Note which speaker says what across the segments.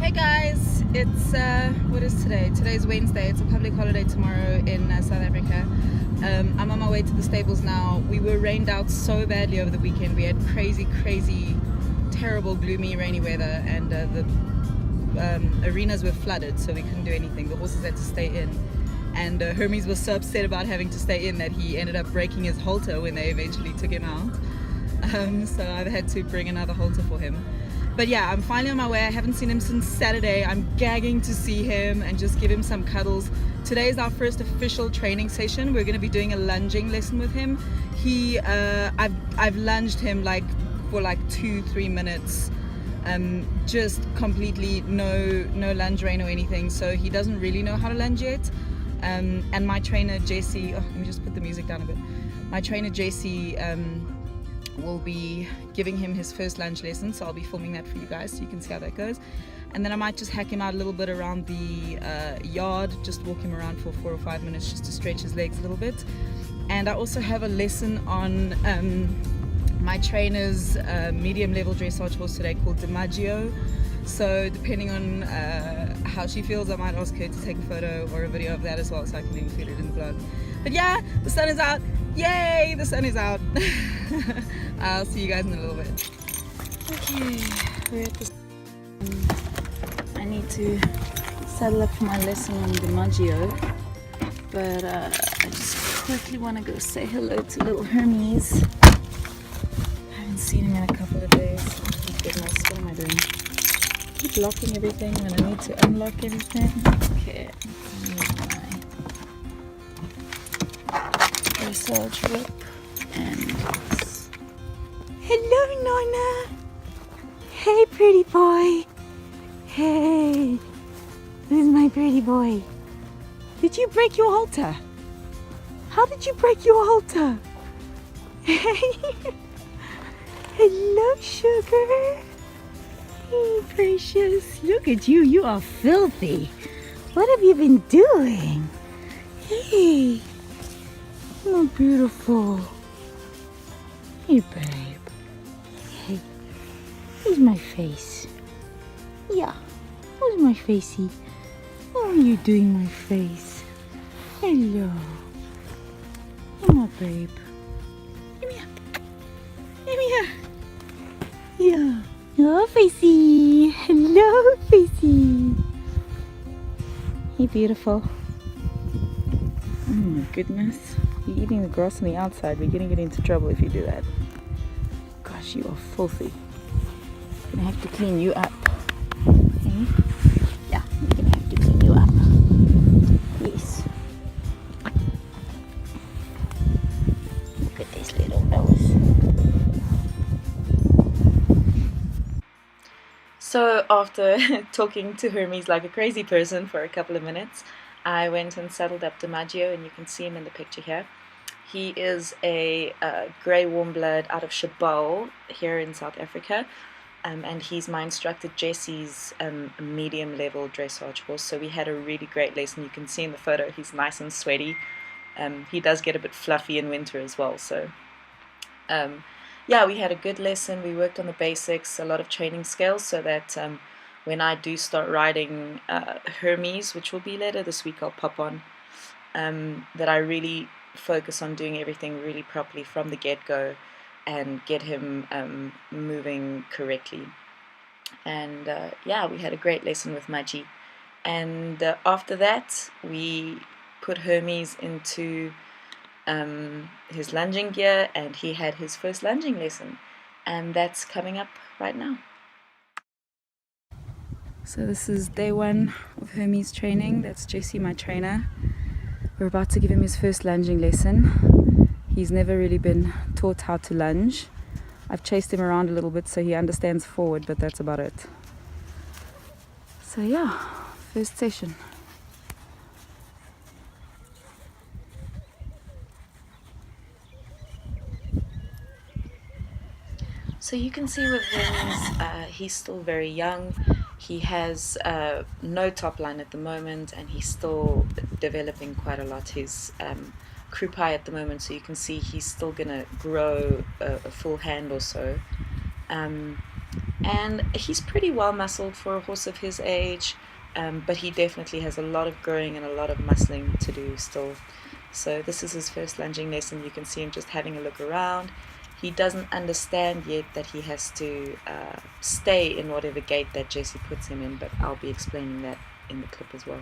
Speaker 1: Hey guys, it's what is today? Today's Wednesday. It's a public holiday tomorrow in South Africa. I'm on my way to the stables now. We were rained out so badly over the weekend. We had crazy, terrible, gloomy, rainy weather, and the arenas were flooded, so we couldn't do anything. The horses had to stay in, and Hermés was so upset about having to stay in that he ended up breaking his halter when they eventually took him out. So I've had to bring another halter for him. But yeah, I'm finally on my way. I haven't seen him since Saturday. I'm gagging to see him and just give him some cuddles. Today is our first official training session. We're going to be doing a lunging lesson with him. I've lunged him for 2-3 minutes, just completely no lunge rein or anything. So he doesn't really know how to lunge yet. And my trainer Jessie, let me just put the music down a bit. My trainer Jessie will be giving him his first lunge lesson, so I'll be filming that for you guys so you can see how that goes. And then I might just hack him out a little bit around the yard, just walk him around for 4 or 5 minutes just to stretch his legs a little bit. And I also have a lesson on my trainer's medium level dressage horse today called DiMaggio. So depending on how she feels, I might ask her to take a photo or a video of that as well, so I can include it in the vlog. But yeah, the sun is out. Yay, the sun is out. I'll see you guys in a little bit. Okay, we're at the I need to saddle up for my lesson on DiMaggio, but I just quickly want to go say hello to little Hermés. I haven't seen him in a couple of days. Oh my goodness, what am I doing? Keep locking everything when I need to unlock everything. Okay, here's my dressage whip and hello Nonna. Hey pretty boy. Hey, this is my pretty boy. Did you break your halter? How did you break your halter? Hello sugar. Hey precious, look at you, you are filthy. What have you been doing? Hey, oh beautiful. Hey babe. Hey, here's my face. Yeah, where's my facey? What are you doing, my face? Hello. Come on, babe. Come here. Come here. Yeah. Oh, facey. Hello, facey. Hey, beautiful. Oh my goodness. You're eating the grass on the outside. We're gonna get into trouble if you do that. Gosh, you are filthy. I'm gonna have to clean you up. Okay? Yeah, I'm gonna have to clean you up. Yes. Look at this little nose. So after talking to Hermés like a crazy person for a couple of minutes, I went and saddled up DiMaggio, and you can see him in the picture here. He is a grey warm blood out of Chabal here in South Africa, and he's my instructor Jessie's medium level dressage horse. So we had a really great lesson. You can see in the photo he's nice and sweaty. He does get a bit fluffy in winter as well. So yeah, we had a good lesson. We worked on the basics, a lot of training scales, so that when I do start riding Hermés, which will be later this week, I'll pop on, that I really focus on doing everything really properly from the get-go and get him moving correctly. And yeah, we had a great lesson with Maggie. And after that, we put Hermés into his lunging gear, and he had his first lunging lesson, and that's coming up right now. So this is day 1 of Hermés training. That's Jessie, my trainer. We're about to give him his first lunging lesson. He's never really been taught how to lunge. I've chased him around a little bit so he understands forward, but that's about it. So yeah, first session. So you can see with Hermés, he's still very young. He has no top line at the moment, and he's still developing quite a lot. His croup high at the moment, so you can see he's still gonna grow a full hand or so. And he's pretty well muscled for a horse of his age, but he definitely has a lot of growing and a lot of muscling to do still. So this is his first lunging lesson. You can see him just having a look around. He doesn't understand yet that he has to stay in whatever gait that Jessie puts him in, but I'll be explaining that in the clip as well.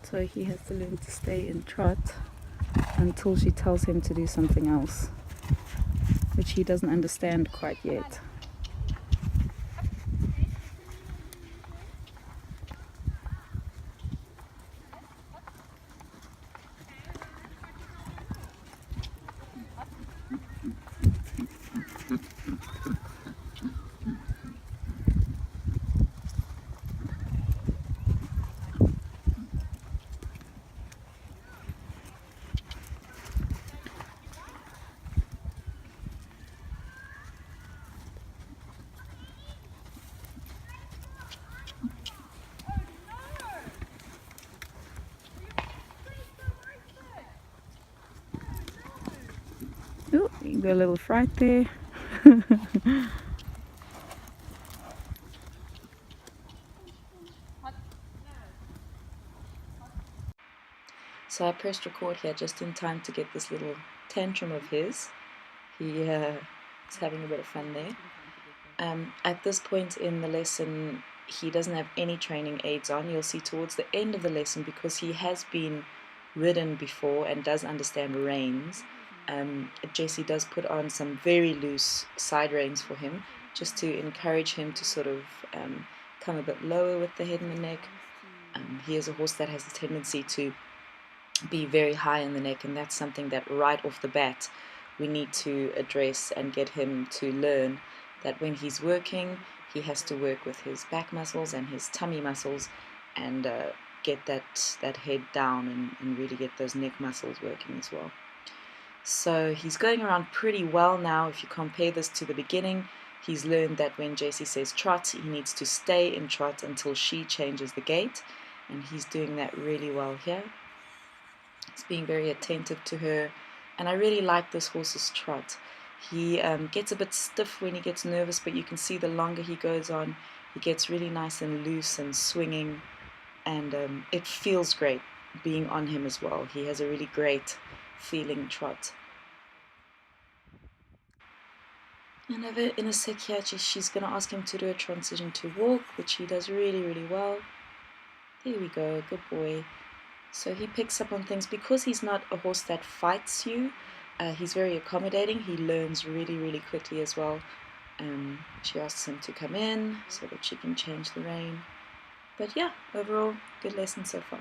Speaker 1: So he has to learn to stay in trot until she tells him to do something else, which he doesn't understand quite yet. Oh, you got a little fright there. So I pressed record here just in time to get this little tantrum of his. He is having a bit of fun there. At this point in the lesson, he doesn't have any training aids on. You'll see towards the end of the lesson, because he has been ridden before and does understand reins, Jessie does put on some very loose side reins for him, just to encourage him to sort of come a bit lower with the head and the neck. He is a horse that has a tendency to be very high in the neck, and that's something that right off the bat we need to address and get him to learn that when he's working, he has to work with his back muscles and his tummy muscles and get that head down and really get those neck muscles working as well. So he's going around pretty well now. If you compare this to the beginning, he's learned that when Jessie says trot, he needs to stay in trot until she changes the gait, and he's doing that really well here. He's being very attentive to her, and I really like this horse's trot. He gets a bit stiff when he gets nervous, but you can see the longer he goes on, he gets really nice and loose and swinging, and it feels great being on him as well. He has a really great feeling trot. And in a sec here, she's going to ask him to do a transition to walk, which he does really, really well. There we go, good boy. So he picks up on things. Because he's not a horse that fights you, he's very accommodating. He learns really, really quickly as well. She asks him to come in so that she can change the rein. But yeah, overall, good lesson so far.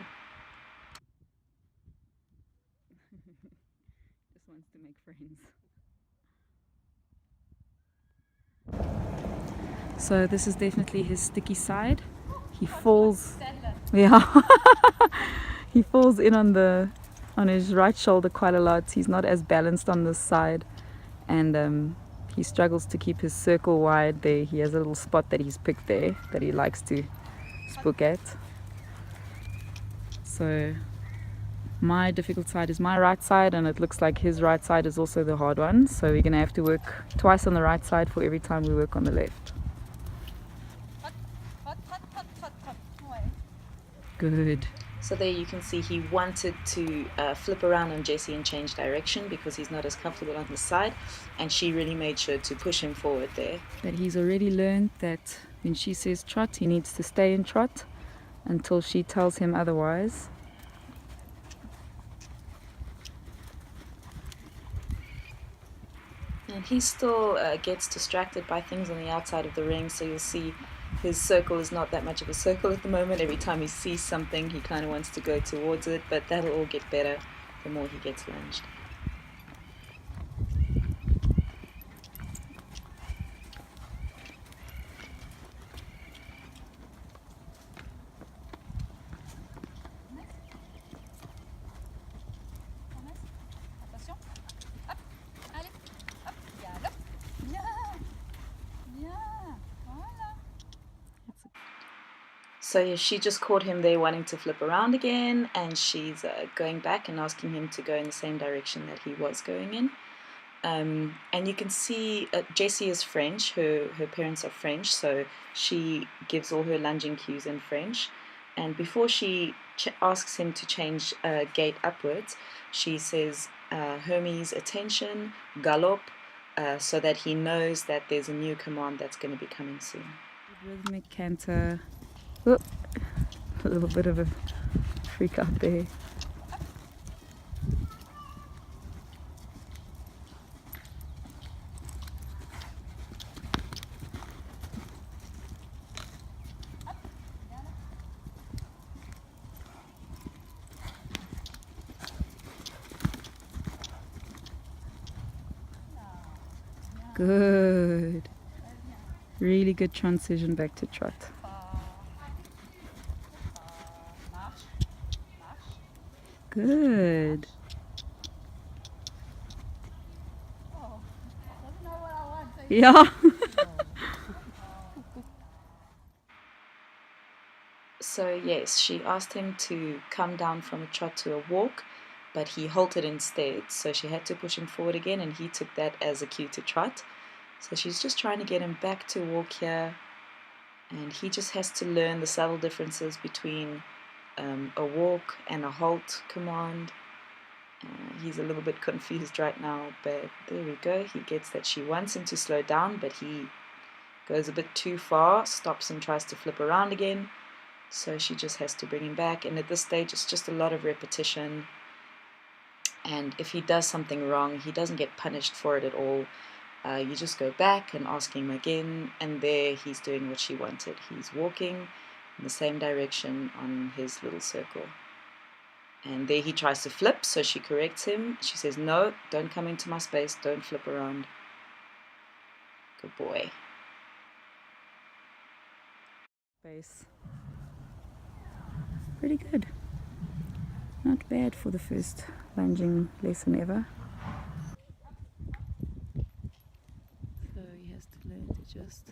Speaker 1: Just wants to make friends. So this is definitely his sticky side. He falls. Yeah. He falls in on his right shoulder quite a lot. He's not as balanced on this side, and he struggles to keep his circle wide there. He has a little spot that he's picked there that he likes to spook at. So my difficult side is my right side, and it looks like his right side is also the hard one. So we're going to have to work twice on the right side for every time we work on the left. Good. So there you can see he wanted to flip around on Jessie and change direction because he's not as comfortable on his side, and she really made sure to push him forward there. But he's already learned that when she says trot, he needs to stay in trot until she tells him otherwise. And he still gets distracted by things on the outside of the ring, so you'll see his circle is not that much of a circle at the moment. Every time he sees something, he kind of wants to go towards it, but that'll all get better the more he gets lunged. So she just caught him there wanting to flip around again, and she's going back and asking him to go in the same direction that he was going in. And you can see Jessie is French, her parents are French, so she gives all her lunging cues in French. And before she asks him to change gait upwards, she says, Hermés, attention, galop, so that he knows that there's a new command that's going to be coming soon. Rhythmic canter. Oh, a little bit of a freak out there. Good. Really good transition back to trot. Good. Yeah. So yes, she asked him to come down from a trot to a walk, but he halted instead, so she had to push him forward again, and he took that as a cue to trot. So she's just trying to get him back to walk here, and he just has to learn the subtle differences between a walk and a halt command. He's a little bit confused right now, but there we go. He gets that she wants him to slow down, but he goes a bit too far, stops and tries to flip around again. So she just has to bring him back, and at this stage it's just a lot of repetition, and if he does something wrong, he doesn't get punished for it at all. You just go back and ask him again, and there he's doing what she wanted. He's walking in the same direction on his little circle. And there he tries to flip, so she corrects him. She says, no, don't come into my space, don't flip around. Good boy. Space. Pretty good. Not bad for the first lunging lesson ever. So he has to learn to just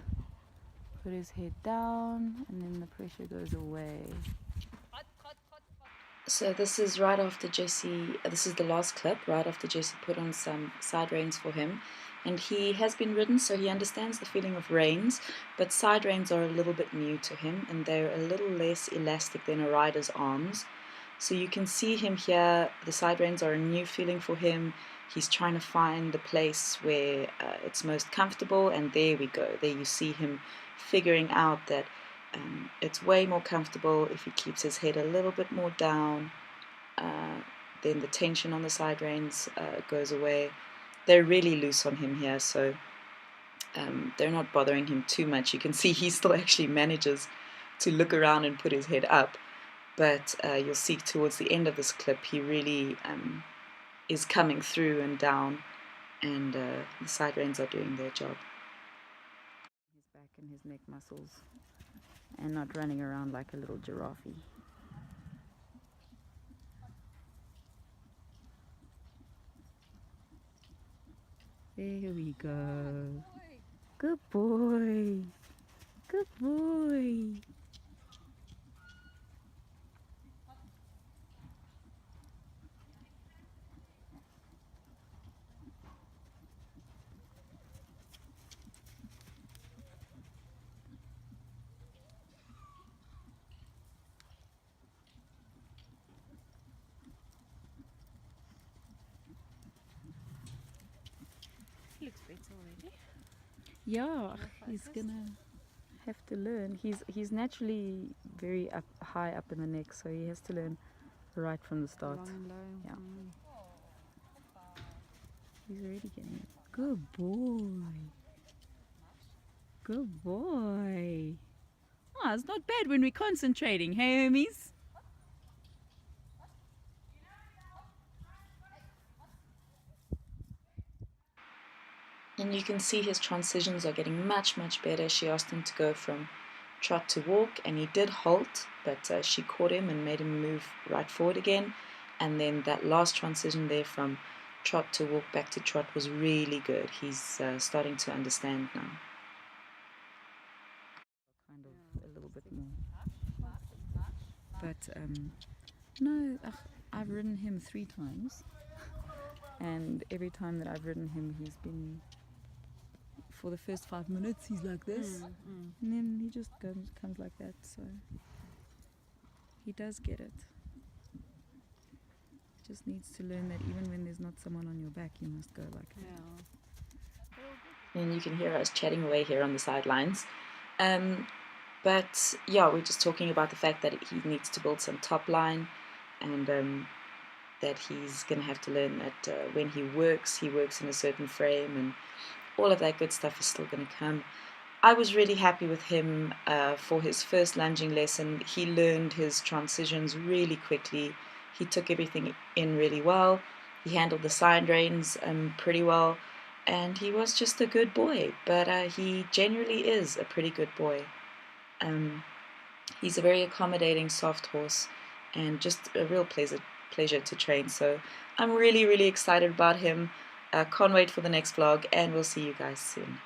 Speaker 1: put his head down, and then the pressure goes away. So this is right after Jessie, this is the last clip, right after Jessie put on some side reins for him. And he has been ridden, so he understands the feeling of reins, but side reins are a little bit new to him, and they're a little less elastic than a rider's arms. So you can see him here, the side reins are a new feeling for him. He's trying to find the place where it's most comfortable, and there we go. There you see him figuring out that it's way more comfortable if he keeps his head a little bit more down. Then the tension on the side reins goes away. They're really loose on him here, so they're not bothering him too much. You can see he still actually manages to look around and put his head up, but you'll see towards the end of this clip he really is coming through and down, and the side reins are doing their job. His back and his neck muscles, and not running around like a little giraffe. There we go. Good boy. Good boy.
Speaker 2: Looks better already.
Speaker 1: Yeah, he's gonna have to learn. He's naturally very high up in the neck, so he has to learn right from the start.
Speaker 2: Long and low.
Speaker 1: Yeah. He's already getting it. Good boy. Good boy. Oh, it's not bad when we're concentrating, hey Hermés? And you can see his transitions are getting much better. She asked him to go from trot to walk, and he did halt, but she caught him and made him move right forward again. And then that last transition there from trot to walk back to trot was really good. He's starting to understand now. Kind of a little bit more. But no, I've ridden him 3 times, and every time that I've ridden him, he's been, for the first 5 minutes, he's like this, and then he just comes like that. So he does get it. Just needs to learn that even when there's not someone on your back, you must go like that.
Speaker 2: Yeah.
Speaker 3: And you can hear us chatting away here on the sidelines. But yeah, we're just talking about the fact that he needs to build some top line, and that he's going to have to learn that when he works in a certain frame, and all of that good stuff is still going to come. I was really happy with him for his first lunging lesson. He learned his transitions really quickly. He took everything in really well. He handled the side reins pretty well. And he was just a good boy. But he generally is a pretty good boy. He's a very accommodating, soft horse, and just a real pleasure to train. So I'm really, really excited about him. Can't wait for the next vlog, and we'll see you guys soon.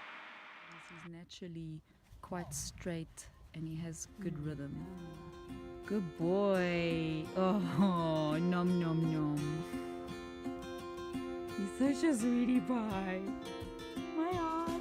Speaker 1: He's naturally quite straight, and he has good rhythm. Good boy. Oh, nom nom nom. He's such a sweetie pie. My eye.